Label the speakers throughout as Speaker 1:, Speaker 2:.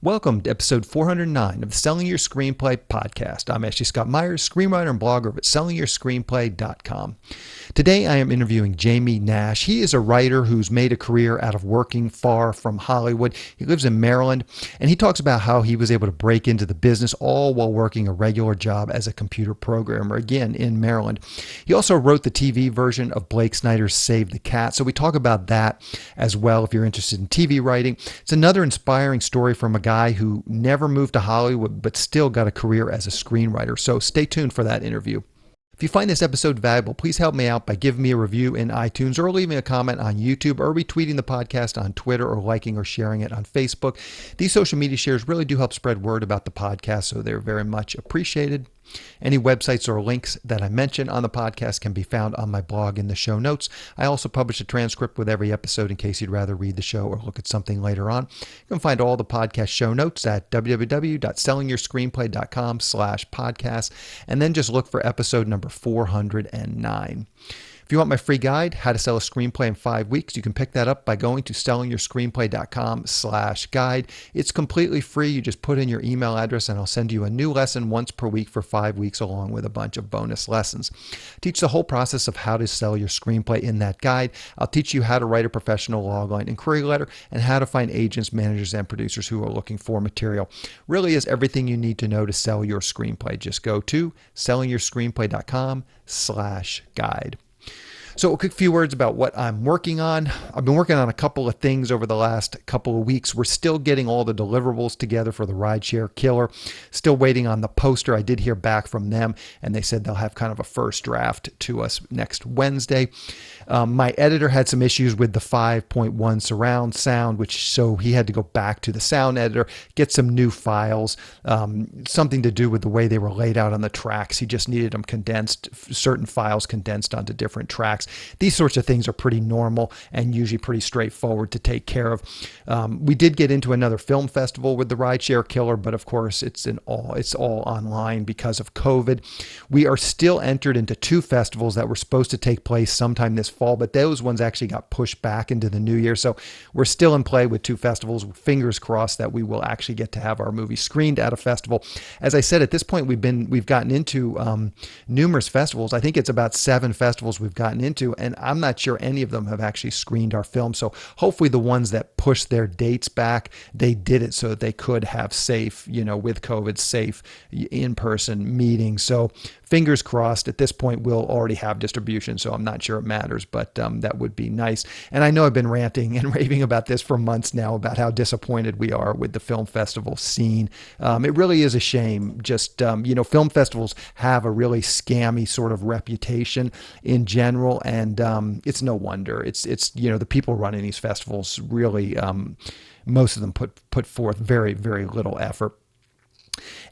Speaker 1: Welcome to episode 409 of the Selling Your Screenplay podcast. I'm Ashley Scott Meyers, screenwriter and blogger at sellingyourscreenplay.com. Today I am interviewing Jamie Nash. He is a writer who's made a career out of working far from Hollywood. He lives in Maryland, and he talks about how he was able to break into the business all while working a regular job as a computer programmer, again, in Maryland. He also wrote the TV version of Blake Snyder's Save the Cat, so we talk about that as well if you're interested in TV writing. It's another inspiring story from a guy who never moved to Hollywood but still got a career as a screenwriter. So stay tuned for that interview. If you find this episode valuable, please help me out by giving me a review in iTunes or leaving a comment on YouTube or retweeting the podcast on Twitter or liking or sharing it on Facebook. These social media shares really do help spread word about the podcast, so they're very much appreciated. Any websites or links that I mention on the podcast can be found on my blog in the show notes. I also publish a transcript with every episode in case you'd rather read the show or look at something later on. You can find all the podcast show notes at www.sellingyourscreenplay.com/podcast, and then just look for episode number 409. If you want my free guide, How to Sell a Screenplay in 5 Weeks, you can pick that up by going to sellingyourscreenplay.com/guide. It's completely free. You just put in your email address and I'll send you a new lesson once per week for 5 weeks along with a bunch of bonus lessons. I teach the whole process of how to sell your screenplay in that guide. I'll teach you how to write a professional logline inquiry letter and how to find agents, managers, and producers who are looking for material. Really is everything you need to know to sell your screenplay. Just go to sellingyourscreenplay.com/guide. So a quick few words about what I'm working on. I've been working on a couple of things over the last couple of weeks. We're still getting all the deliverables together for the Rideshare Killer. Still waiting on the poster. I did hear back from them, and they said they'll have kind of a first draft to us next Wednesday. My editor had some issues with the 5.1 surround sound, so he had to go back to the sound editor, get some new files, something to do with the way they were laid out on the tracks. He just needed them condensed, certain files condensed onto different tracks. These sorts of things are pretty normal and usually pretty straightforward to take care of. We did get into another film festival with the Rideshare Killer, but of course it's all online because of COVID. We are still entered into 2 festivals that were supposed to take place sometime this fall, but those ones actually got pushed back into the new year. So we're still in play with 2 festivals. Fingers crossed that we will actually get to have our movie screened at a festival. As I said, at this point we've gotten into numerous festivals. I think it's about 7 festivals we've gotten into, and I'm not sure any of them have actually screened our film. So hopefully the ones that pushed their dates back, they did it so that they could have safe, with COVID, safe in-person meetings. So fingers crossed. At this point, we'll already have distribution, so I'm not sure it matters, but that would be nice. And I know I've been ranting and raving about this for months now about how disappointed we are with the film festival scene. It really is a shame. Just, film festivals have a really scammy sort of reputation in general, and it's no wonder. It's the people running these festivals really, most of them put forth very, very little effort.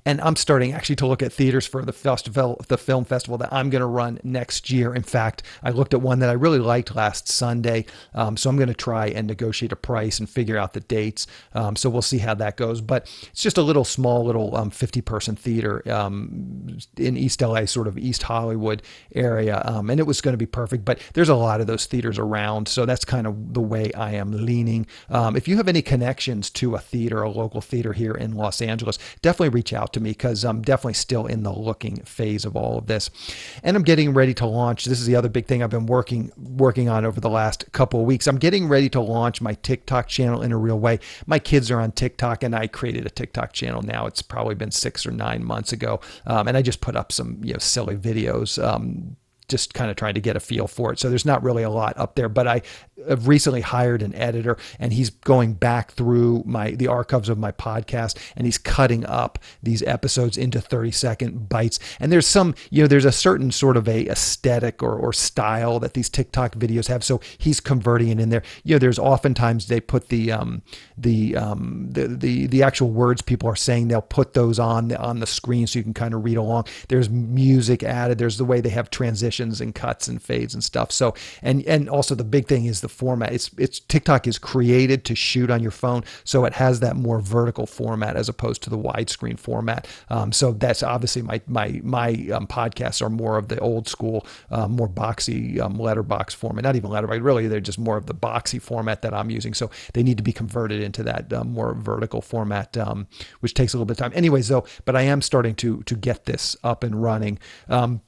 Speaker 1: And I'm starting actually to look at theaters for the film festival that I'm going to run next year. In fact, I looked at one that I really liked last Sunday. So I'm going to try and negotiate a price and figure out the dates. So we'll see how that goes. But it's just a small 50-person theater in East LA, sort of East Hollywood area. And it was going to be perfect. But there's a lot of those theaters around. So that's kind of the way I am leaning. If you have any connections to a theater, a local theater here in Los Angeles, definitely reach out to me because I'm definitely still in the looking phase of all of this. And I'm getting ready to launch. This is the other big thing I've been working on over the last couple of weeks. I'm getting ready to launch my TikTok channel in a real way. My kids are on TikTok, and I created a TikTok channel now. It's probably been 6 or 9 months ago. And I just put up some silly videos, just kind of trying to get a feel for it. So there's not really a lot up there, but I have recently hired an editor, and he's going back through the archives of my podcast, and he's cutting up these episodes into 30-second bites. And there's there's a certain sort of a aesthetic or style that these TikTok videos have. So he's converting it in there. There's oftentimes they put the actual words people are saying, they'll put those on the screen so you can kind of read along. There's music added. There's the way they have transitions and cuts and fades and stuff. So, and also the big thing is the format. It's TikTok is created to shoot on your phone, so it has that more vertical format as opposed to the widescreen format. So that's obviously my podcasts are more of the old school, more boxy letterbox format. Not even letterbox, really, they're just more of the boxy format that I'm using. So they need to be converted into that more vertical format, which takes a little bit of time. Anyways, though, but I am starting to get this up and running. I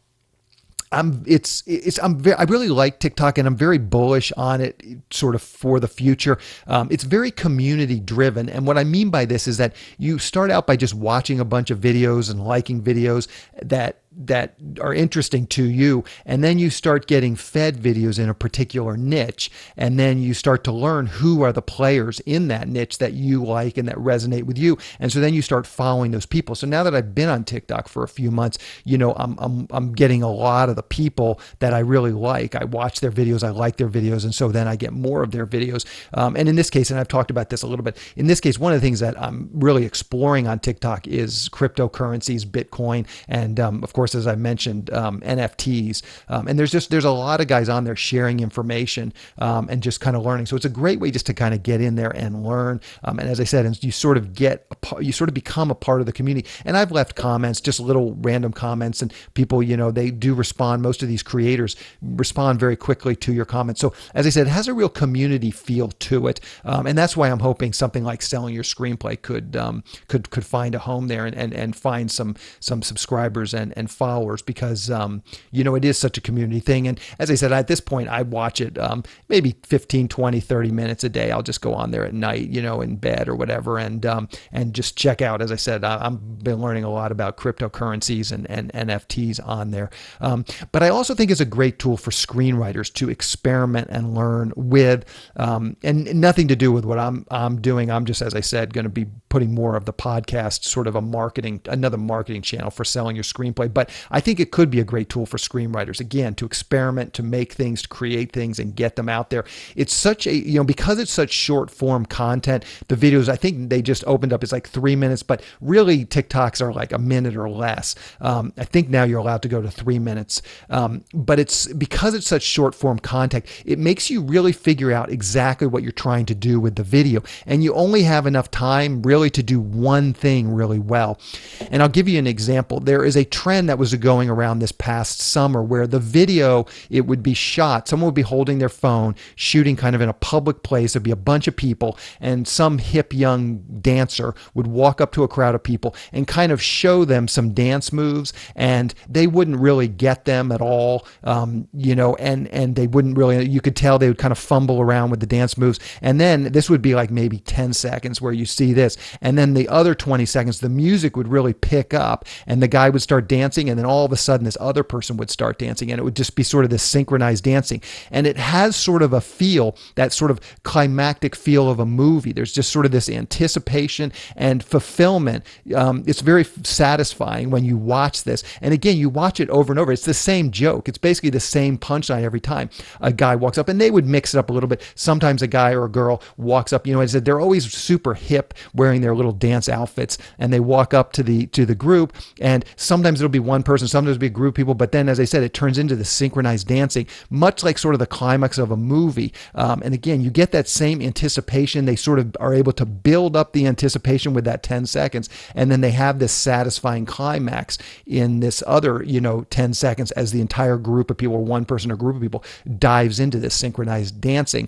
Speaker 1: really like TikTok, and I'm very bullish on it sort of for the future. It's very community driven. And what I mean by this is that you start out by just watching a bunch of videos and liking videos that are interesting to you. And then you start getting fed videos in a particular niche. And then you start to learn who are the players in that niche that you like and that resonate with you. And so then you start following those people. So now that I've been on TikTok for a few months, I'm getting a lot of the people that I really like. I watch their videos. I like their videos. And so then I get more of their videos. And in this case, and I've talked about this a little bit, in this case, one of the things that I'm really exploring on TikTok is cryptocurrencies, Bitcoin, and of course, as I mentioned, NFTs. And there's a lot of guys on there sharing information and just kind of learning. So it's a great way just to kind of get in there and learn. And as I said, and you sort of become a part of the community. And I've left comments, just little random comments, and people, they do respond. Most of these creators respond very quickly to your comments. So as I said, it has a real community feel to it. And that's why I'm hoping something like Selling Your Screenplay could find a home there and find some subscribers and followers, because it is such a community thing. And as I said, at this point I watch it maybe 15, 20, 30 minutes a day. I'll just go on there at night, in bed or whatever, and just check out. As I said, I've been learning a lot about cryptocurrencies and NFTs on there. But I also think it's a great tool for screenwriters to experiment and learn with, and nothing to do with what I'm doing. I'm just, as I said, going to be putting more of the podcast, sort of another marketing channel for Selling Your Screenplay. But I think it could be a great tool for screenwriters, again, to experiment, to make things, to create things and get them out there. It's such a, because it's such short form content, the videos, I think they just opened up, it's like 3 minutes, but really TikToks are like a minute or less. I think now you're allowed to go to 3 minutes. But it's because it's such short form content, it makes you really figure out exactly what you're trying to do with the video. And you only have enough time really to do one thing really well. And I'll give you an example. There is a trend that was going around this past summer where the video, it would be shot, someone would be holding their phone, shooting kind of in a public place. There'd be a bunch of people, and some hip young dancer would walk up to a crowd of people and kind of show them some dance moves, and they wouldn't really get them at all, and they wouldn't really, you could tell they would kind of fumble around with the dance moves. And then this would be like maybe 10 seconds where you see this, and then the other 20 seconds, the music would really pick up, and the guy would start dancing, and then all of a sudden this other person would start dancing, and it would just be sort of this synchronized dancing. And it has sort of a feel, that sort of climactic feel of a movie. There's just sort of this anticipation and fulfillment. It's very satisfying when you watch this. And again, you watch it over and over. It's the same joke. It's basically the same punchline every time a guy walks up, and they would mix it up a little bit. Sometimes a guy or a girl walks up, I said, they're always super hip, wearing their little dance outfits, and they walk up to the group, and sometimes it'll be one person, sometimes it'll be a group of people, but then, as I said, it turns into the synchronized dancing, much like sort of the climax of a movie. And again, you get that same anticipation. They sort of are able to build up the anticipation with that 10 seconds, and then they have this satisfying climax in this other, 10 seconds as the entire group of people, or one person or group of people, dives into this synchronized dancing.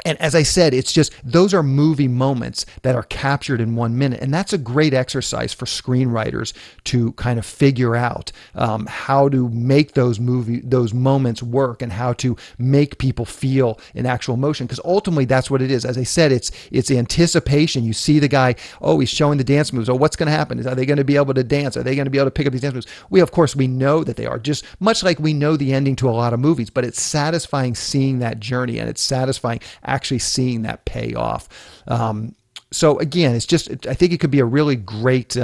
Speaker 1: And as I said, it's just, those are movie moments that are captured in 1 minute. And that's a great exercise for screenwriters to kind of figure out how to make those moments work, and how to make people feel an actual emotion. Because ultimately that's what it is. As I said, it's anticipation. You see the guy, oh, he's showing the dance moves. Oh, what's going to happen? Are they going to be able to dance? Are they going to be able to pick up these dance moves? Of course, we know that they are, just much like we know the ending to a lot of movies, but it's satisfying seeing that journey, and it's satisfying actually seeing that pay off. So again, it's just, I think it could be a really great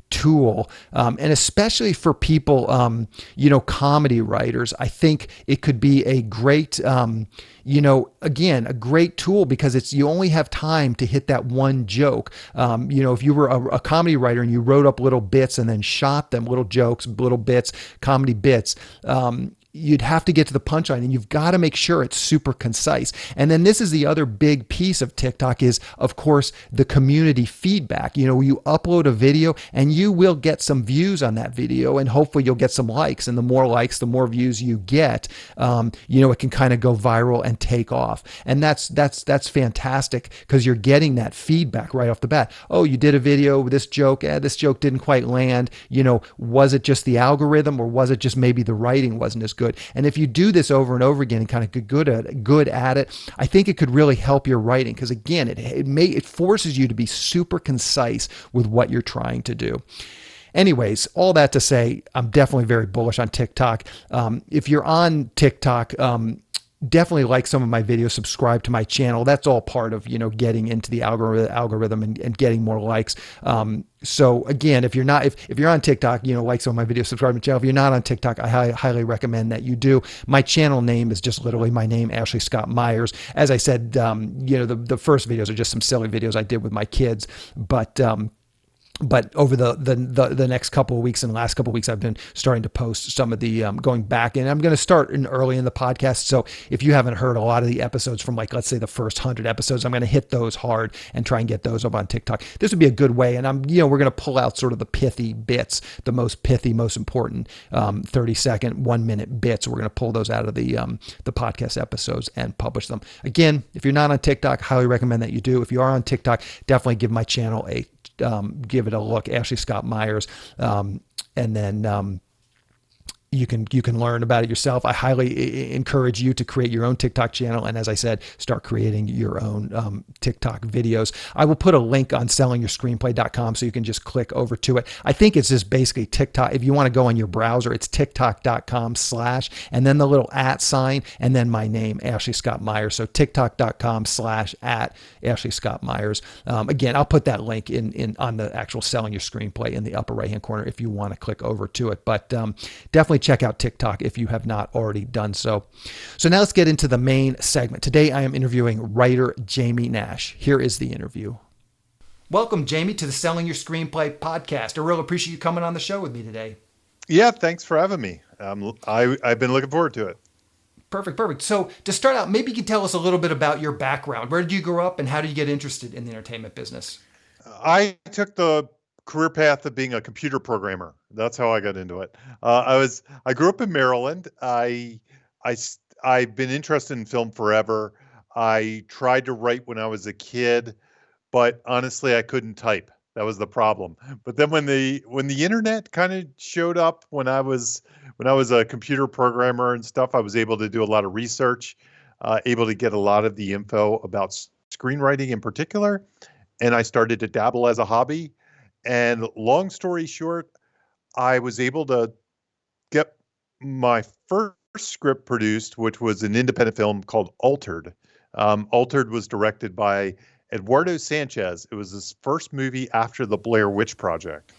Speaker 1: tool, and especially for people, comedy writers. I think it could be a great, again, a great tool, because you only have time to hit that one joke. If you were a comedy writer and you wrote up little bits and then shot them, little jokes, little bits, comedy bits, you'd have to get to the punchline, and you've got to make sure it's super concise. And then this is the other big piece of TikTok is, of course, the community feedback. You know, you upload a video and you will get some views on that video, and hopefully you'll get some likes, and the more likes, the more views you get, you know, it can kind of go viral and take off. And that's fantastic, because you're getting that feedback right off the bat. Oh, you did a video with this joke. This joke didn't quite land. You know, was it just the algorithm, or was it just maybe the writing wasn't as good? And if you do this over and over again and kind of get good at it, I think it could really help your writing, because again, it forces you to be super concise with what you're trying to do. Anyways, all that to say, I'm definitely very bullish on TikTok. If you're on TikTok, definitely like some of my videos, subscribe to my channel. That's all part of, you know, getting into the algorithm and getting more likes. So again, if you're on TikTok, you know, like some of my videos, subscribe to my channel. If you're not on TikTok, I highly recommend that you do. My channel name is just literally my name, Ashley Scott Meyers. As I said, you know, the first videos are just some silly videos I did with my kids, but over the next couple of weeks and last couple of weeks, I've been starting to post some of the going back, and I'm going to start early in the podcast. So if you haven't heard a lot of the episodes from, like, let's say the first 100 episodes, I'm going to hit those hard and try and get those up on TikTok. This would be a good way. And we're going to pull out sort of the pithy bits, the most pithy, most important 30-second, 1-minute bits. We're going to pull those out of the podcast episodes and publish them. Again, if you're not on TikTok, highly recommend that you do. If you are on TikTok, definitely give my channel give it a look, Ashley Scott Meyers, and then you can learn about it yourself. I highly encourage you to create your own TikTok channel, and as I said, start creating your own TikTok videos. I will put a link on sellingyourscreenplay.com so you can just click over to it. I think it's just basically TikTok. If you want to go on your browser, it's tiktok.com/ and then the little @ sign, and then my name, Ashley Scott Meyers. So tiktok.com/ @Ashley Scott Meyers. Again, I'll put that link in on the actual Selling Your Screenplay in the upper right hand corner if you want to click over to it. But definitely check out TikTok if you have not already done so. So now let's get into the main segment. Today I am interviewing writer Jamie Nash. Here is the interview. Welcome, Jamie, to the Selling Your Screenplay podcast. I really appreciate you coming on the show with me today.
Speaker 2: Yeah, thanks for having me. I've been looking forward to it.
Speaker 1: Perfect. So to start out, maybe you could tell us a little bit about your background. Where did you grow up, and how did you get interested in the entertainment business?
Speaker 2: I took the career path of being a computer programmer. That's how I got into it. I grew up in Maryland. I've been interested in film forever. I tried to write when I was a kid, but honestly, I couldn't type. That was the problem. But then when the internet kind of showed up, when I was a computer programmer and stuff, I was able to do a lot of research, able to get a lot of the info about screenwriting in particular, and I started to dabble as a hobby. And long story short, I was able to get my first script produced, which was an independent film called Altered. Altered was directed by Eduardo Sanchez. It was his first movie after the Blair Witch Project.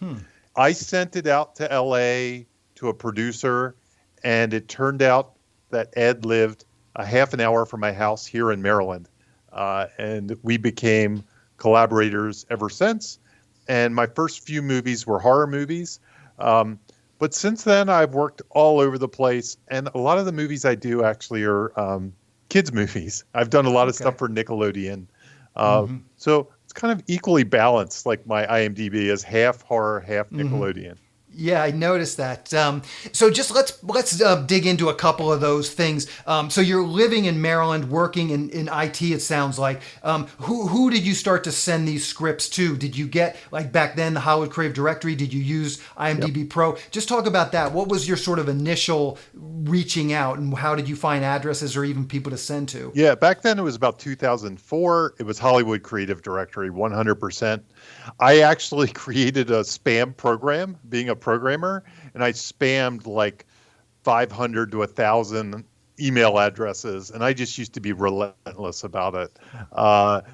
Speaker 2: I sent it out to LA to a producer, and it turned out that Ed lived a half an hour from my house here in Maryland. And we became collaborators ever since. And my first few movies were horror movies. But since then, I've worked all over the place. And a lot of the movies I do actually are kids' movies. I've done a lot of stuff for Nickelodeon. So it's kind of equally balanced, like my IMDb is half horror, half Nickelodeon.
Speaker 1: Yeah, I noticed that. So just let's dig into a couple of those things. So you're living in Maryland, working in IT, it sounds like. Who did you start to send these scripts to? Did you get, like back then, the Hollywood Creative Directory? Did you use IMDb Pro? Just talk about that. What was your sort of initial reaching out, and how did you find addresses or even people to send to?
Speaker 2: Yeah, back then it was about 2004. It was Hollywood Creative Directory, 100%. I actually created a spam program, being a programmer, and I spammed like 500 to 1,000 email addresses, and I just used to be relentless about it.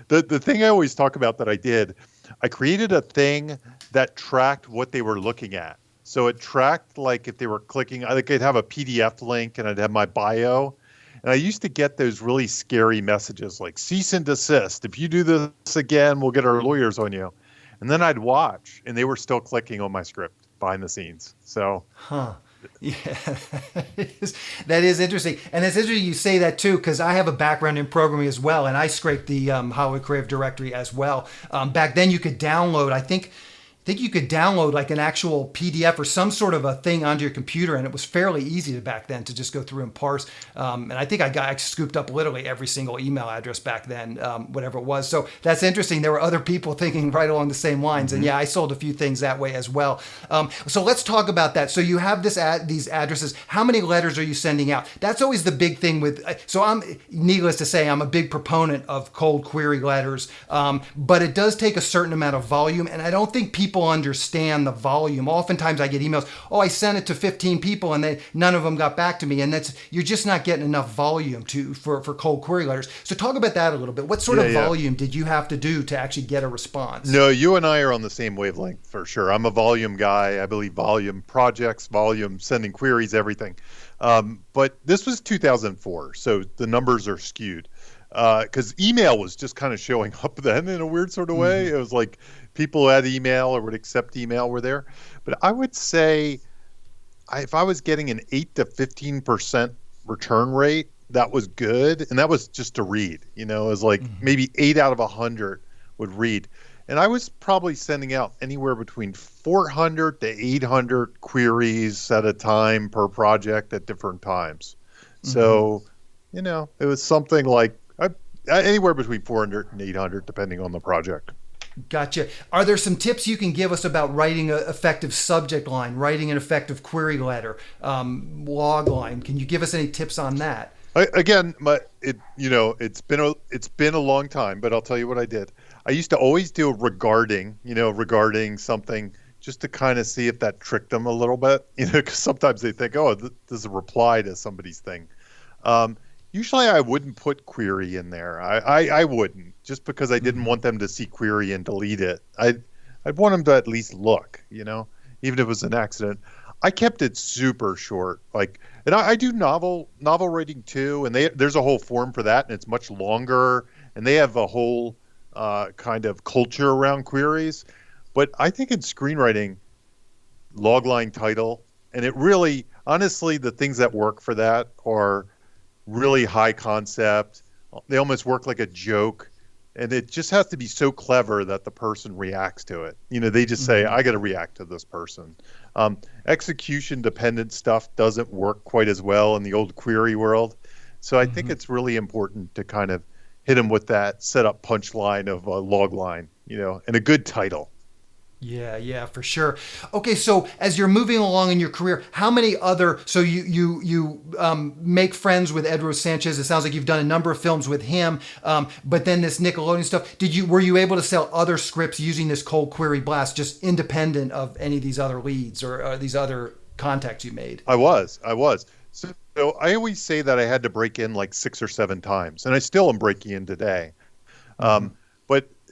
Speaker 2: The thing I always talk about that I created a thing that tracked what they were looking at. So it tracked, like, if they were clicking, I'd have a PDF link and I'd have my bio. And I used to get those really scary messages like, cease and desist. If you do this again, we'll get our lawyers on you. And then I'd watch, and they were still clicking on my script behind the scenes. So
Speaker 1: Yeah, that is interesting, and it's interesting you say that too, because I have a background in programming as well, and I scraped the Hollywood Creative Directory as well. Back then, you could download. I think you could download like an actual PDF or some sort of a thing onto your computer, and it was fairly easy back then to just go through and parse. And I think I scooped up literally every single email address back then, whatever it was. So that's interesting. There were other people thinking right along the same lines, and yeah, I sold a few things that way as well. So let's talk about that. So you have these addresses. How many letters are you sending out? That's always the big thing with. So needless to say, I'm a big proponent of cold query letters, but it does take a certain amount of volume, and I don't think people understand the volume. Oftentimes I get emails, I sent it to 15 people and none of them got back to me, and you're just not getting enough volume for cold query letters. So talk about that a little bit. What sort of volume did you have to do to actually get a response?
Speaker 2: No, you and I are on the same wavelength for sure. I'm a volume guy. I believe volume projects, volume, sending queries, everything. But this was 2004, so the numbers are skewed. Because email was just kind of showing up then in a weird sort of way. It was like people who had email or would accept email were there. But I would say if I was getting an 8 to 15% return rate, that was good. And that was just to read. It was like maybe 8 out of 100 would read. And I was probably sending out anywhere between 400 to 800 queries at a time per project at different times. So, it was something like anywhere between 400 and 800, depending on the project.
Speaker 1: Gotcha. Are there some tips you can give us about writing an effective subject line, writing an effective query letter, log line? Can you give us any tips on that?
Speaker 2: It's been a long time, but I'll tell you what I did. I used to always do regarding something, just to kind of see if that tricked them a little bit, because sometimes they think, this is a reply to somebody's thing. Usually I wouldn't put query in there. I wouldn't, just because I didn't want them to see query and delete it. I'd want them to at least look, even if it was an accident. I kept it super short. And I do novel writing too, and there's a whole form for that, and it's much longer, and they have a whole kind of culture around queries. But I think in screenwriting, logline title, and it really, honestly, the things that work for that are really high concept. They almost work like a joke, and it just has to be so clever that the person reacts to it. They just say, I got to react to this person. Execution dependent stuff doesn't work quite as well in the old query world. So I think it's really important to kind of hit them with that setup punchline of a log line, and a good title.
Speaker 1: Yeah, for sure. Okay, so as you're moving along in your career, how many so you make friends with Eduardo Sanchez. It sounds like you've done a number of films with him, but then this Nickelodeon stuff. Were you able to sell other scripts using this cold query blast, just independent of any of these other leads or these other contacts you made?
Speaker 2: I was. So I always say that I had to break in like 6 or 7 times, and I still am breaking in today.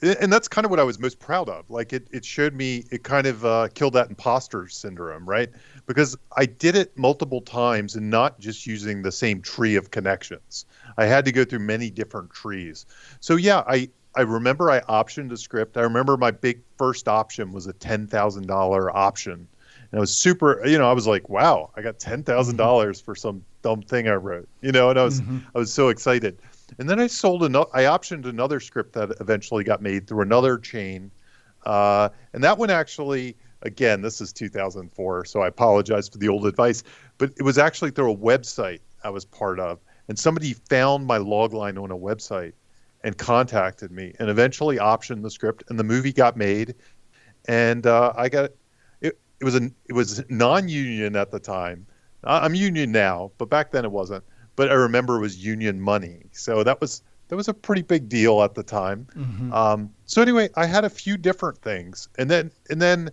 Speaker 2: And that's kind of what I was most proud of. Like it showed me, it kind of killed that imposter syndrome, right? Because I did it multiple times and not just using the same tree of connections. I had to go through many different trees. So yeah, I remember I optioned a script. I remember my big first option was a $10,000 option. And I was super, I was like, wow, I got $10,000 for some dumb thing I wrote, and I was so excited. And then I optioned another script that eventually got made through another chain. And that one actually, again, this is 2004, so I apologize for the old advice, but it was actually through a website I was part of. And somebody found my logline on a website and contacted me and eventually optioned the script, and the movie got made. And I got it. It was non-union at the time. I'm union now, but back then it wasn't. But I remember it was union money. So that was a pretty big deal at the time. So anyway, I had a few different things. And then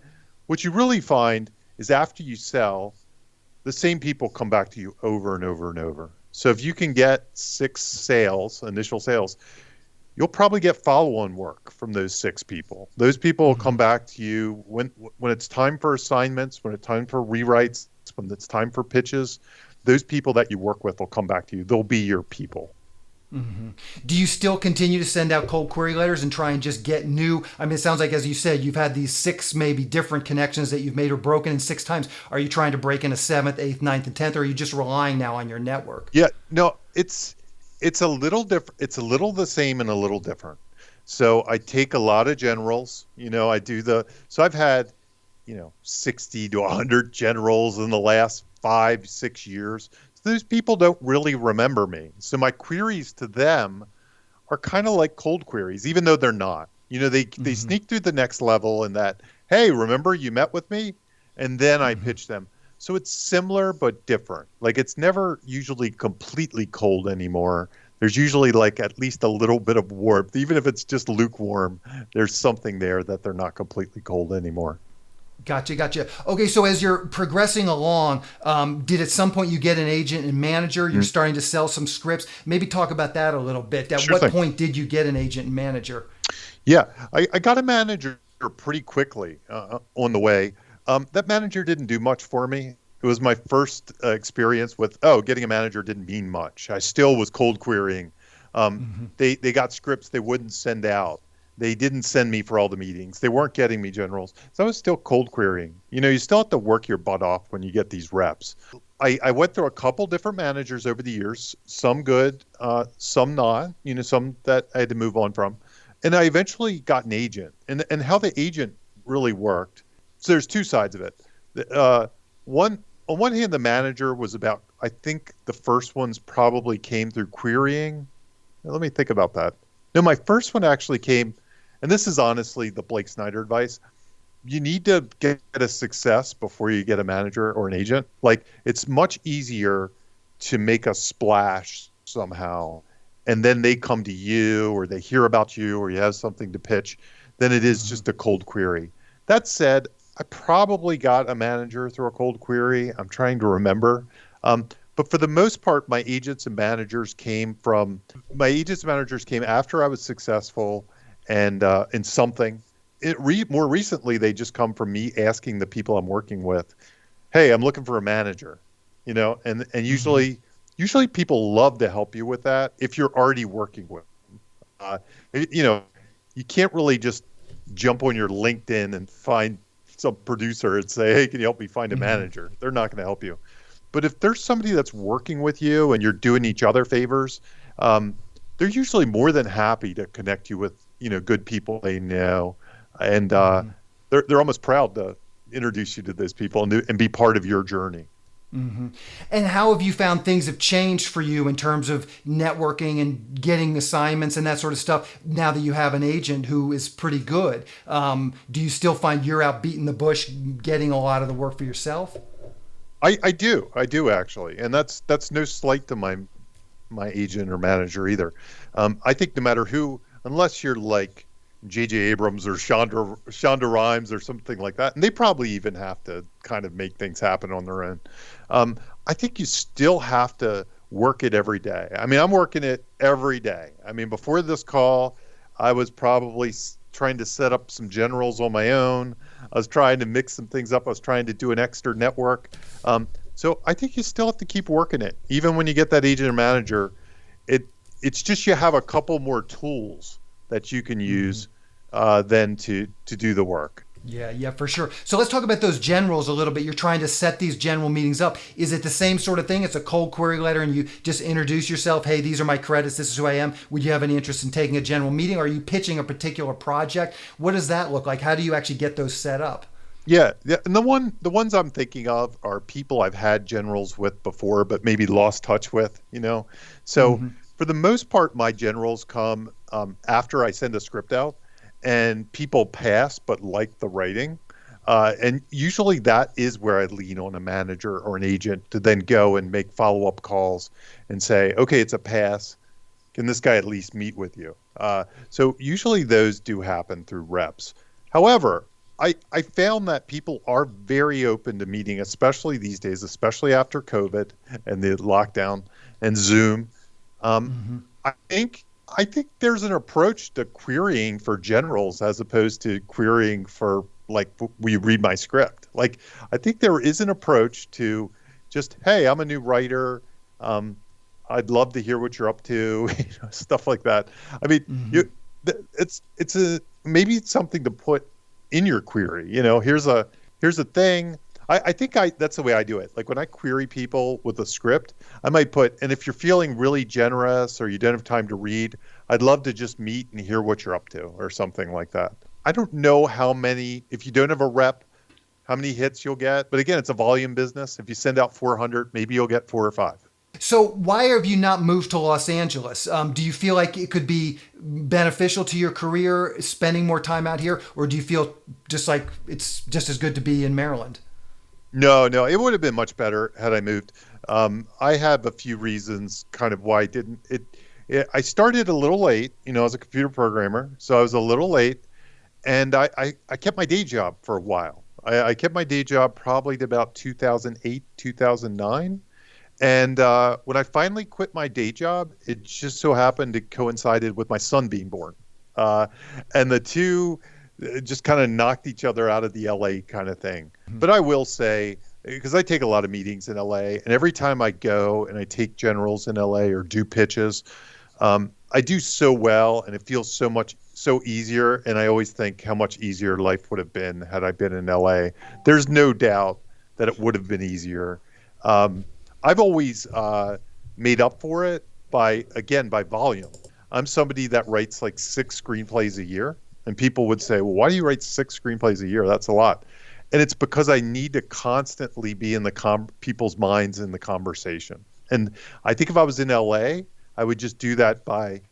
Speaker 2: what you really find is after you sell, the same people come back to you over and over and over. So if you can get 6 initial sales, you'll probably get follow-on work from those 6 people. Those people will come back to you when it's time for assignments, when it's time for rewrites, when it's time for pitches. Those people that you work with will come back to you. They'll be your people.
Speaker 1: Do you still continue to send out cold query letters and try and just get new? I mean, it sounds like, as you said, you've had these six maybe different connections that you've made or broken in six times. Are you trying to break in a seventh, eighth, ninth, and tenth, or are you just relying now on your network?
Speaker 2: Yeah, no, it's a little different. It's a little the same and a little different. So I take a lot of generals. I do so I've had, 60 to 100 generals in the last 5, 6 years. So those people don't really remember me. So my queries to them are kind of like cold queries, even though they're not. They sneak through the next level in that, hey, remember you met with me? And then I pitch them. So it's similar but different. Like, it's never usually completely cold anymore. There's usually like at least a little bit of warmth. Even if it's just lukewarm, there's something there that they're not completely cold anymore.
Speaker 1: Gotcha. Okay, so as you're progressing along, did at some point you get an agent and manager? You're starting to sell some scripts. Maybe talk about that a little bit. At
Speaker 2: Sure
Speaker 1: what
Speaker 2: thing.
Speaker 1: point did you get an agent and manager?
Speaker 2: Yeah, I got a manager pretty quickly on the way. That manager didn't do much for me. It was my first experience with, getting a manager didn't mean much. I still was cold querying. They got scripts they wouldn't send out. They didn't send me for all the meetings. They weren't getting me generals. So I was still cold querying. You still have to work your butt off when you get these reps. I went through a couple different managers over the years, some good, some not, some that I had to move on from. And I eventually got an agent. And how the agent really worked. So there's two sides of it. On one hand, the manager was about, I think the first ones probably came through querying. Now, let me think about that. No, my first one actually came, and this is honestly the Blake Snyder advice. You need to get a success before you get a manager or an agent. Like, it's much easier to make a splash somehow, and then they come to you or they hear about you or you have something to pitch than it is just a cold query. That said, I probably got a manager through a cold query. I'm trying to remember. But for the most part, my agents and managers came after I was successful and in something. More recently, they just come from me asking the people I'm working with, hey, I'm looking for a manager, and usually people love to help you with that if you're already working with them. You can't really just jump on your LinkedIn and find some producer and say, hey, can you help me find a manager? They're not going to help you. But if there's somebody that's working with you and you're doing each other favors, they're usually more than happy to connect you with, good people they know. And they're almost proud to introduce you to those people and be part of your journey.
Speaker 1: And how have you found things have changed for you in terms of networking and getting assignments and that sort of stuff now that you have an agent who is pretty good? Do you still find you're out beating the bush getting a lot of the work for yourself?
Speaker 2: I do actually. And that's no slight to my agent or manager either. I think no matter who, unless you're like J.J. Abrams or Shonda Rhimes or something like that, and they probably even have to kind of make things happen on their own. I think you still have to work it every day. I mean, I'm working it every day. I mean, before this call, I was probably trying to set up some generals on my own. I was trying to mix some things up. I was trying to do an extra network. So I think you still have to keep working it. Even when you get that agent or manager, it's just you have a couple more tools that you can use than to do the work.
Speaker 1: Yeah, for sure. So let's talk about those generals a little bit. You're trying to set these general meetings up. Is it the same sort of thing? It's a cold query letter and you just introduce yourself. Hey, these are my credits. This is who I am. Would you have any interest in taking a general meeting? Are you pitching a particular project? What does that look like? How do you actually get those set up?
Speaker 2: Yeah. And the ones I'm thinking of are people I've had generals with before, but maybe lost touch with, So for the most part, my generals come after I send a script out. And people pass but like the writing. And usually that is where I lean on a manager or an agent to then go and make follow-up calls and say, okay, it's a pass. Can this guy at least meet with you? So usually those do happen through reps. However, I found that people are very open to meeting, especially these days, especially after COVID and the lockdown and Zoom. I think there's an approach to querying for generals as opposed to querying for, like, will you read my script? Like, I think there is an approach to just, hey, I'm a new writer. I'd love to hear what you're up to, stuff like that. I mean,
Speaker 1: Hmm.
Speaker 2: maybe it's something to put in your query. Here's a thing. I think that's the way I do it. Like when I query people with a script, I might put, and if you're feeling really generous or you don't have time to read, I'd love to just meet and hear what you're up to or something like that. I don't know how many, if you don't have a rep, how many hits you'll get. But again, it's a volume business. If you send out 400, maybe you'll get 4 or 5.
Speaker 1: So why have you not moved to Los Angeles? Do you feel like it could be beneficial to your career spending more time out here, or do you feel just like it's just as good to be in Maryland?
Speaker 2: No, no, it would have been much better had I moved. I have a few reasons kind of why I didn't. I started a little late, as a computer programmer. So I was a little late, and I kept my day job for a while. I kept my day job probably to about 2008, 2009. And when I finally quit my day job, it just so happened it coincided with my son being born. Uh, and the two just kind of knocked each other out of the LA kind of thing. But I will say, because I take a lot of meetings in LA, and every time I go and I take generals in LA or do pitches, I do so well, and it feels so easier. And I always think how much easier life would have been had I been in LA. There's no doubt that it would have been easier. Um, I've always made up for it by volume. I'm somebody that writes like 6 screenplays a year, and people would say, "Well, why do you write 6 screenplays a year? That's a lot." And it's because I need to constantly be in the people's minds in the conversation. And I think if I was in LA, I would just do that by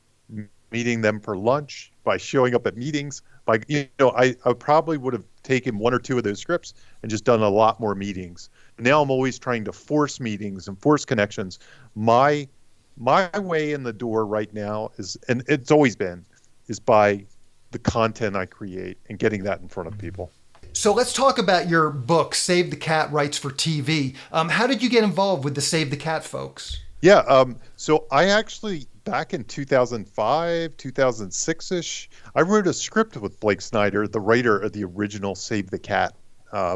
Speaker 2: meeting them for lunch, by showing up at meetings, I probably would have taken 1 or 2 of those scripts and just done a lot more meetings. Now I'm always trying to force meetings and force connections. My way in the door right now is, and it's always been, is by the content I create and getting that in front of people.
Speaker 1: So let's talk about your book, Save the Cat Writes for TV. How did you get involved with the Save the Cat folks?
Speaker 2: Yeah. So I actually, back in 2005, 2006-ish, I wrote a script with Blake Snyder, the writer of the original Save the Cat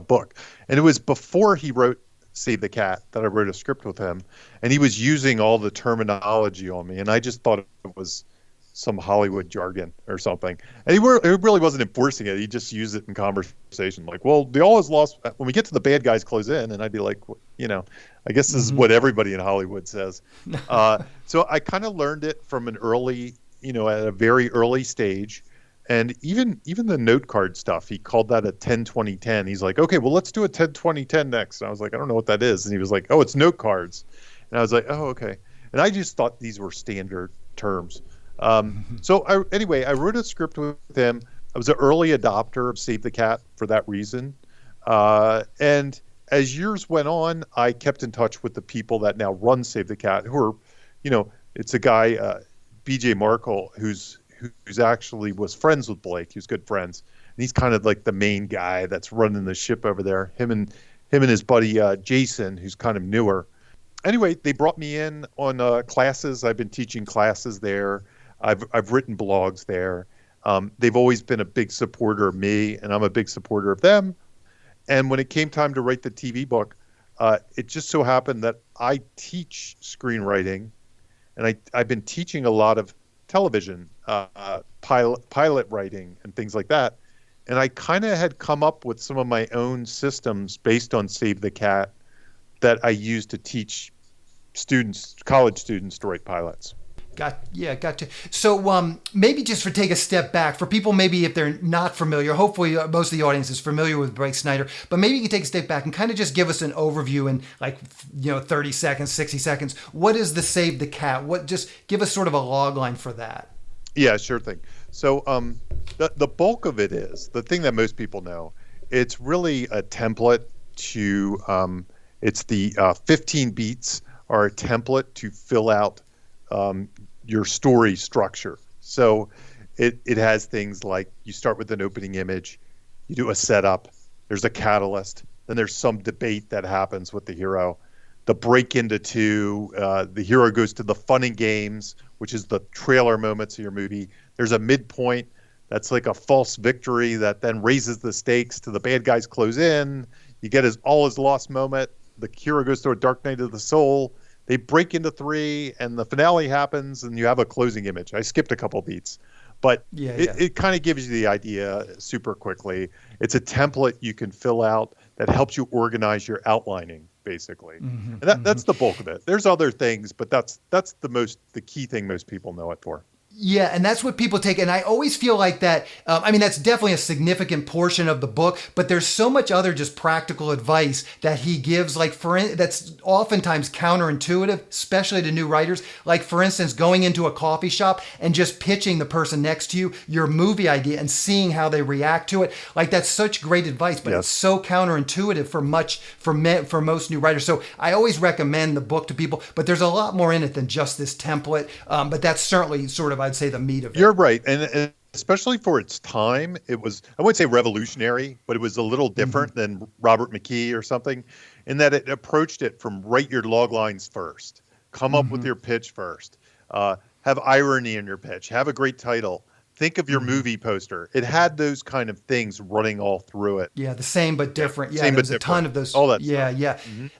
Speaker 2: book. And it was before he wrote Save the Cat that I wrote a script with him. And he was using all the terminology on me. And I just thought it was some Hollywood jargon or something. And he really wasn't enforcing it. He just used it in conversation. Like, well, the all is lost when we get to the bad guys close in. And I'd be like, I guess this is what everybody in Hollywood says. So I kind of learned it from at a very early stage. And even the note card stuff, he called that a 10-20-10. He's like, okay, well, let's do a 10-20-10 next. And I was like, I don't know what that is. And he was like, oh, it's note cards. And I was like, oh, okay. And I just thought these were standard terms. So I wrote a script with him. I was an early adopter of Save the Cat for that reason. And as years went on, I kept in touch with the people that now run Save the Cat, who are, it's a guy, BJ Markle, who's actually was friends with Blake. He was good friends. And he's kind of like the main guy that's running the ship over there. Him and his buddy, Jason, who's kind of newer. Anyway, they brought me in on classes. I've been teaching classes there. I've written blogs there. They've always been a big supporter of me, and I'm a big supporter of them. And when it came time to write the TV book, it just so happened that I teach screenwriting, and I've been teaching a lot of television, pilot writing, and things like that. And I kind of had come up with some of my own systems based on Save the Cat that I use to teach college students to write pilots.
Speaker 1: Gotcha. So maybe just take a step back for people, maybe if they're not familiar, hopefully most of the audience is familiar with Blake Snyder, but maybe you can take a step back and kind of just give us an overview in 30 seconds, 60 seconds. What is the Save the Cat? Just give us sort of a log line for that.
Speaker 2: Yeah, sure thing. So the bulk of it is, the thing that most people know, it's really a template to, it's the 15 beats are a template to fill out your story structure. So it has things like you start with an opening image, you do a setup, there's a catalyst, then there's some debate that happens with the hero. The break into two, the hero goes to the fun and games, which is the trailer moments of your movie. There's a midpoint that's like a false victory that then raises the stakes to the bad guys close in. You get all his lost moment. The hero goes through a dark night of the soul. they break into three and the finale happens and you have a closing image. I skipped a couple beats, but
Speaker 1: Yeah,
Speaker 2: it,
Speaker 1: yeah.
Speaker 2: it kind of gives you the idea super quickly. It's a template you can fill out that helps you organize your outlining, basically.
Speaker 1: Hmm.
Speaker 2: And
Speaker 1: Hmm.
Speaker 2: that's the bulk of it. There's other things, but that's the key thing most people know it for.
Speaker 1: Yeah, and that's what people take. And I always feel like that. I mean, that's definitely a significant portion of the book, but there's so much other just practical advice that he gives, like that's oftentimes counterintuitive, especially to new writers. Like, for instance, going into a coffee shop and just pitching the person next to you your movie idea and seeing how they react to it. Like, that's such great advice, but it's
Speaker 2: Yes.
Speaker 1: so counterintuitive for most new writers. So I always recommend the book to people, but there's a lot more in it than just this template. But that's certainly sort of, I'd say, the meat of it.
Speaker 2: You're right. And especially for its time, it was, I wouldn't say revolutionary, but it was a little
Speaker 1: Hmm.
Speaker 2: different than Robert McKee or something in that it approached it from write your log lines first, come up with
Speaker 1: Hmm.
Speaker 2: your pitch first, have irony in your pitch, have a great title, think of your
Speaker 1: Hmm.
Speaker 2: movie poster. It had those kind of things running all through it.
Speaker 1: Yeah, the same but
Speaker 2: Yeah.
Speaker 1: different. Yeah,
Speaker 2: Same
Speaker 1: there
Speaker 2: but
Speaker 1: was a ton
Speaker 2: different.
Speaker 1: of those.
Speaker 2: All that
Speaker 1: Yeah,
Speaker 2: stuff.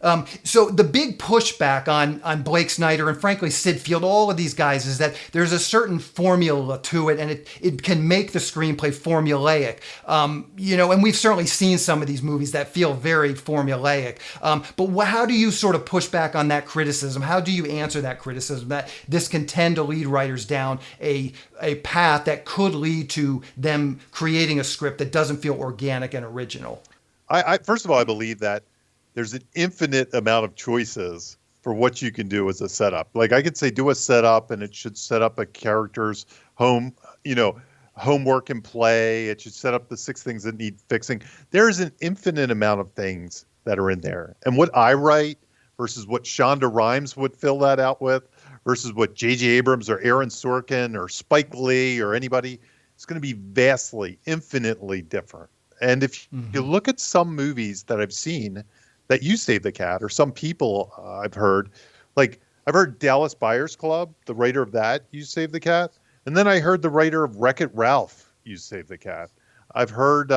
Speaker 1: yeah.
Speaker 2: Hmm.
Speaker 1: So the big pushback on Blake Snyder and frankly Sid Field, all of these guys, is that there's a certain formula to it, and it can make the screenplay formulaic. And we've certainly seen some of these movies that feel very formulaic. But how do you sort of push back on that criticism? How do you answer that criticism that this can tend to lead writers down a path that could lead to them creating a script that doesn't feel organic and original?
Speaker 2: I first of all, I believe that there's an infinite amount of choices for what you can do as a setup. Like I could say, do a setup, and it should set up a character's home, homework and play. It should set up the 6 things that need fixing. There is an infinite amount of things that are in there, and what I write versus what Shonda Rhimes would fill that out with, versus what J.J. Abrams or Aaron Sorkin or Spike Lee or anybody, it's going to be vastly, infinitely different. And if you
Speaker 1: Hmm.
Speaker 2: look at some movies that I've seen that you save the cat, or some people I've heard, like I've heard Dallas Buyers Club, the writer of that, you save the cat. And then I heard the writer of Wreck-It Ralph use Save the Cat. I've heard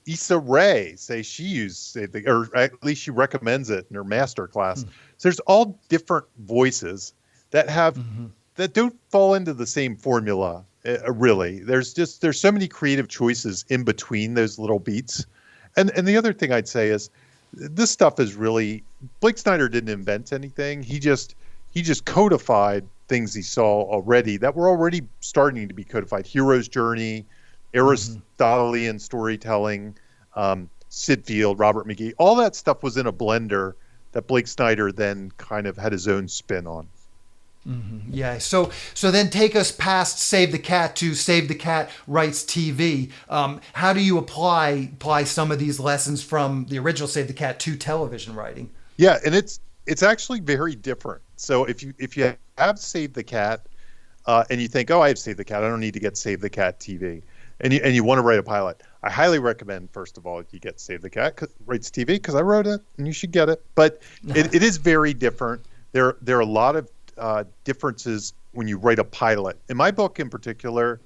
Speaker 2: Issa Rae say she used Save the, or at least she recommends it in her master class. So there's all different voices that have
Speaker 1: Hmm.
Speaker 2: that don't fall into the same formula. Really, there's so many creative choices in between those little beats. And the other thing I'd say is this stuff is really, Blake Snyder didn't invent anything. He just codified things he saw already that were already starting to be codified. Hero's journey,
Speaker 1: Hmm.
Speaker 2: Aristotelian storytelling, Sid Field, Robert McGee, all that stuff was in a blender that Blake Snyder then kind of had his own spin on.
Speaker 1: Yeah. So then take us past Save the Cat to Save the Cat Writes TV. How do you apply some of these lessons from the original Save the Cat to television writing?
Speaker 2: Yeah, and it's actually very different. So if you have Save the Cat, and you think, oh, I have Save the Cat, I don't need to get Save the Cat TV, and you want to write a pilot, I highly recommend first of all you get Save the Cat Writes TV because I wrote it and you should get it. But it is very different. There are a lot of differences when you write a pilot. In my book in particular,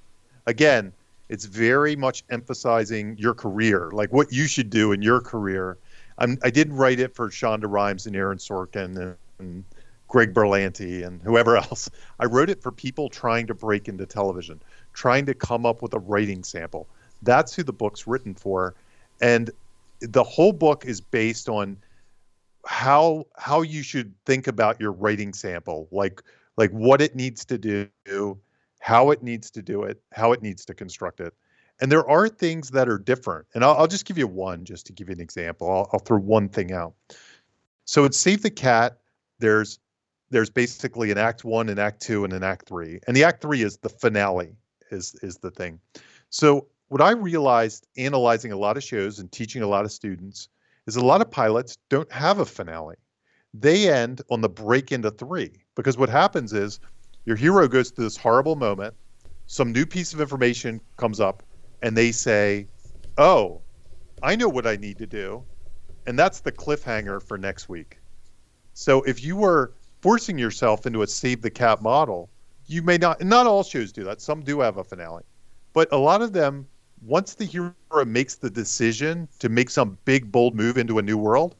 Speaker 2: again, it's very much emphasizing your career, like what you should do in your career. I didn't write it for Shonda Rhimes and Aaron Sorkin and Greg Berlanti and whoever else. I wrote it for people trying to break into television, trying to come up with a writing sample. That's who the book's written for. And the whole book is based on how you should think about your writing sample, like what it needs to do, how it needs to do it, how it needs to construct it. And there are things that are different. And I'll just give you one, just to give you an example. I'll throw one thing out. So in Save the Cat, there's basically an act one, an act two, and an act three. And the act three is the finale, is the thing. So what I realized analyzing a lot of shows and teaching a lot of students is a lot of pilots don't have a finale. They end on the break into three, because what happens is your hero goes through this horrible moment, some new piece of information comes up, and they say, oh, I know what I need to do. And that's the cliffhanger for next week. So if you were forcing yourself into a Save the Cat model, you may not all shows do that. Some do have a finale. But a lot of them, once the hero makes the decision to make some big, bold move into a new world,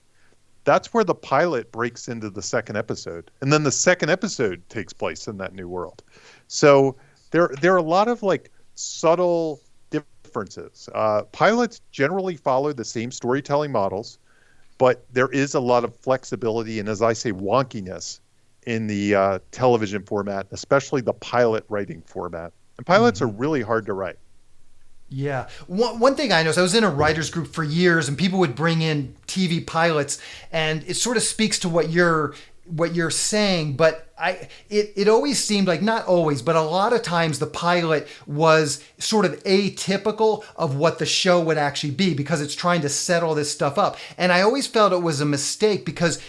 Speaker 2: that's where the pilot breaks into the second episode. And then the second episode takes place in that new world. So there are a lot of like subtle differences. Pilots generally follow the same storytelling models, but there is a lot of flexibility and, as I say, wonkiness in the television format, especially the pilot writing format. And pilots are really hard to write.
Speaker 1: Yeah. One thing I noticed, I was in a writers group for years, and people would bring in TV pilots, and it sort of speaks to what you're saying, but it always seemed like, not always, but a lot of times the pilot was sort of atypical of what the show would actually be, because it's trying to set all this stuff up. And I always felt it was a mistake, because,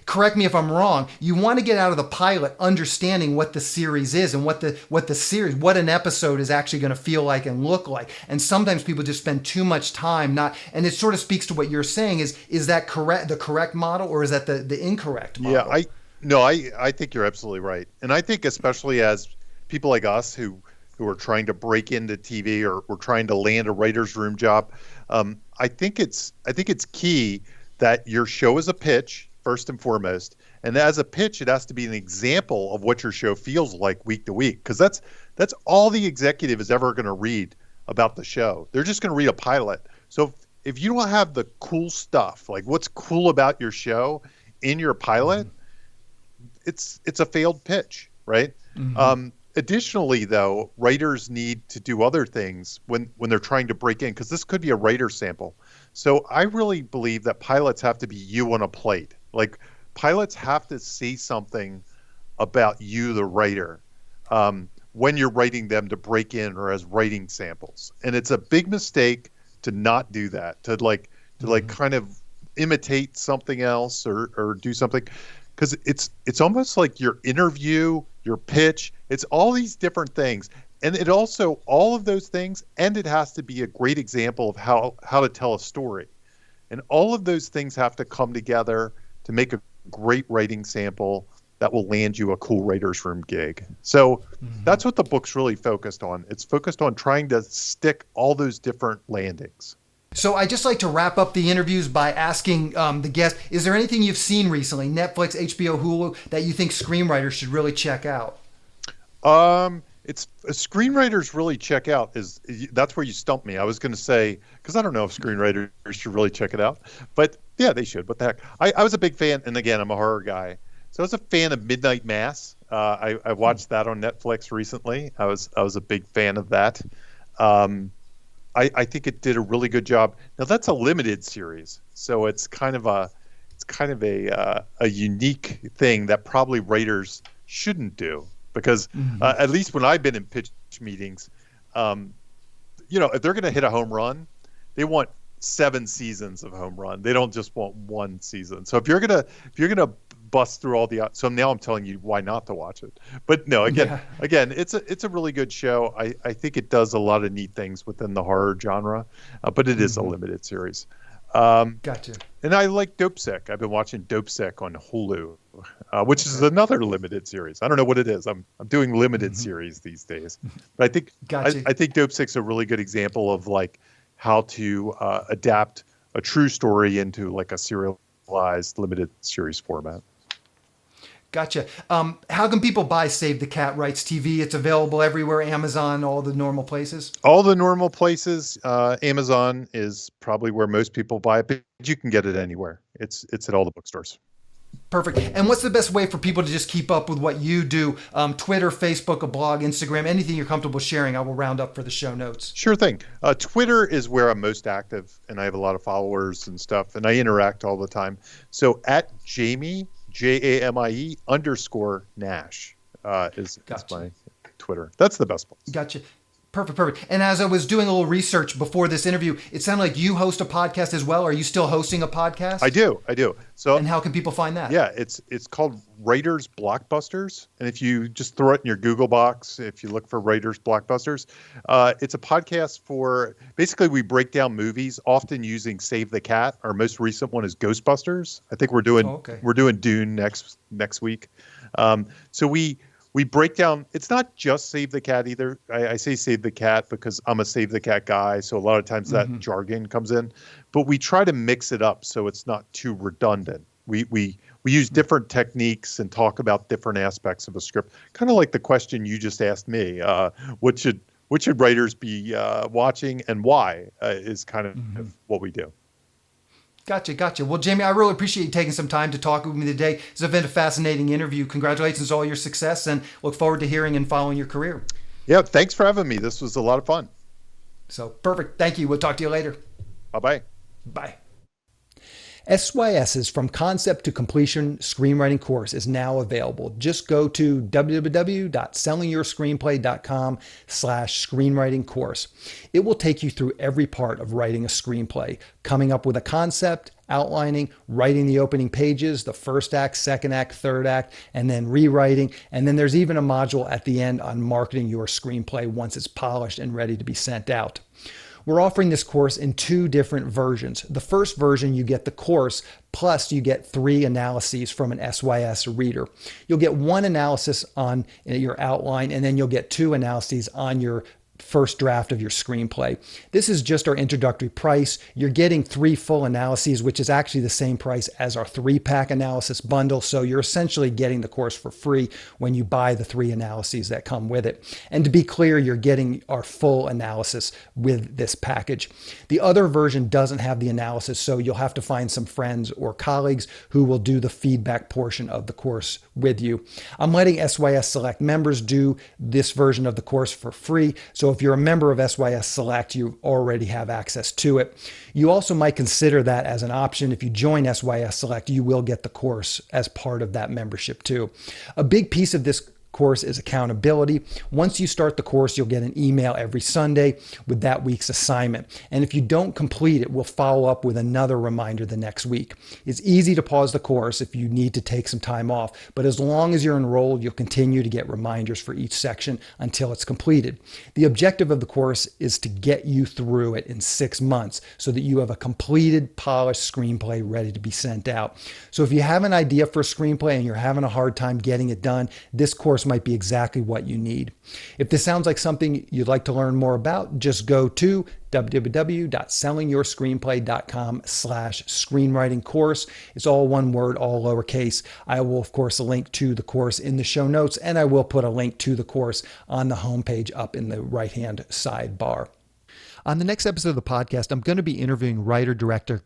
Speaker 1: correct me if I'm wrong, you want to get out of the pilot understanding what the series is and what an episode is actually going to feel like and look like. And sometimes people just spend too much time and it sort of speaks to what you're saying. Is that correct, the correct model, or is that the incorrect model?
Speaker 2: Yeah, I think you're absolutely right. And I think especially as people like us who are trying to break into TV, or we're trying to land a writer's room job, I think it's key that your show is a pitch first and foremost. And as a pitch, it has to be an example of what your show feels like week to week, because that's all the executive is ever going to read about the show. They're just going to read a pilot. So if you don't have the cool stuff, like what's cool about your show in your pilot, it's a failed pitch, right? Additionally, though, writers need to do other things when they're trying to break in, because this could be a writer sample. So I really believe that pilots have to be you on a plate. Like, pilots have to say something about you, the writer, when you're writing them to break in or as writing samples. And it's a big mistake to not do that, to kind of imitate something else or do something. Because it's almost like your interview, your pitch, it's all these different things. And it also, all of those things, and it has to be a great example of how to tell a story. And all of those things have to come together to make a great writing sample that will land you a cool writer's room gig. So that's what the book's really focused on. It's focused on trying to stick all those different landings.
Speaker 1: So I just like to wrap up the interviews by asking the guest, is there anything you've seen recently, Netflix, HBO, Hulu, that you think screenwriters should really check out?
Speaker 2: It's screenwriters really check out that's where you stumped me. I was going to say, because I don't know if screenwriters should really check it out, but yeah, they should. What the heck? I was a big fan, and again, I'm a horror guy, so I was a fan of Midnight Mass. I watched that on Netflix recently. I was a big fan of that. I think it did a really good job. Now that's a limited series, so it's kind of a unique thing that probably writers shouldn't do, because at least when I've been in pitch meetings, if they're going to hit a home run, they want 7 seasons of home run. They don't just want 1 season. So if you're gonna bust through all so now I'm telling you why not to watch it. But no, again, it's a really good show. I think it does a lot of neat things within the horror genre, but it is a limited series.
Speaker 1: Gotcha.
Speaker 2: And I like Dope Sick. I've been watching Dope Sick on Hulu, which is another limited series. I don't know what it is. I'm doing limited series these days, but I think I think Dope Sick's a really good example of like how to adapt a true story into like a serialized limited series format.
Speaker 1: Gotcha. How can people buy Save the Cat Rights TV? It's available everywhere, Amazon, all the normal places?
Speaker 2: All the normal places. Amazon is probably where most people buy it, but you can get it anywhere. It's at all the bookstores.
Speaker 1: Perfect. And what's the best way for people to just keep up with what you do? Twitter, Facebook, a blog, Instagram, anything you're comfortable sharing, I will round up for the show notes.
Speaker 2: Sure thing. Twitter is where I'm most active, and I have a lot of followers and stuff, and I interact all the time. So at Jamie, JAMIE _Nash is my Twitter. That's the best place.
Speaker 1: Gotcha. Perfect. And as I was doing a little research before this interview, it sounded like you host a podcast as well. Are you still hosting a podcast?
Speaker 2: I do. So,
Speaker 1: and how can people find that?
Speaker 2: Yeah, it's called Writers Blockbusters. And if you just throw it in your Google box, if you look for Writers Blockbusters, it's a podcast for, basically we break down movies, often using Save the Cat. Our most recent one is Ghostbusters. I think we're doing Dune next week. So we break down, it's not just Save the Cat either. I say Save the Cat because I'm a Save the Cat guy, so a lot of times that jargon comes in. But we try to mix it up so it's not too redundant. We use different techniques and talk about different aspects of a script, kind of like the question you just asked me. What should writers be watching and why is kind of what we do.
Speaker 1: Gotcha. Well, Jamie, I really appreciate you taking some time to talk with me today. It's been a fascinating interview. Congratulations on all your success, and look forward to hearing and following your career.
Speaker 2: Yeah, thanks for having me. This was a lot of fun.
Speaker 1: So perfect. Thank you. We'll talk to you later.
Speaker 2: Bye-bye.
Speaker 1: Bye. SYS's From Concept to Completion Screenwriting course is now available. Just go to www.sellingyourscreenplay.com/screenwriting course. It will take you through every part of writing a screenplay, coming up with a concept, outlining, writing the opening pages, the first act, second act, third act, and then rewriting. And then there's even a module at the end on marketing your screenplay once it's polished and ready to be sent out. We're offering this course in 2 different versions. The first version, you get the course, plus you get 3 analyses from an SYS reader. You'll get 1 analysis on your outline, and then you'll get 2 analyses on your first draft of your screenplay. This is just our introductory price. You're getting 3 full analyses, which is actually the same price as our 3-pack analysis bundle. So you're essentially getting the course for free when you buy the 3 analyses that come with it. And to be clear, you're getting our full analysis with this package. The other version doesn't have the analysis, so you'll have to find some friends or colleagues who will do the feedback portion of the course with you. I'm letting SYS Select members do this version of the course for free. So if you're a member of SYS Select, you already have access to it. You also might consider that as an option. If you join SYS Select, you will get the course as part of that membership too. A big piece of this course is accountability. Once you start the course, you'll get an email every Sunday with that week's assignment. And if you don't complete it, we'll follow up with another reminder the next week. It's easy to pause the course if you need to take some time off, but as long as you're enrolled, you'll continue to get reminders for each section until it's completed. The objective of the course is to get you through it in 6 months so that you have a completed, polished screenplay ready to be sent out. So if you have an idea for a screenplay and you're having a hard time getting it done, this course might be exactly what you need. If this sounds like something you'd like to learn more about, just go to www.sellingyourscreenplay.com/screenwriting course. It's all one word, all lowercase. I will, of course, link to the course in the show notes, and I will put a link to the course on the homepage up in the right-hand sidebar. On the next episode of the podcast, I'm going to be interviewing writer-director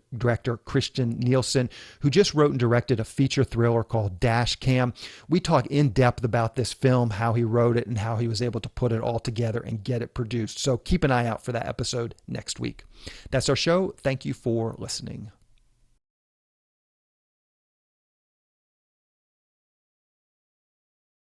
Speaker 1: Christian Nielsen, who just wrote and directed a feature thriller called Dash Cam. We talk in depth about this film, how he wrote it, and how he was able to put it all together and get it produced. So keep an eye out for that episode next week. That's our show. Thank you for listening.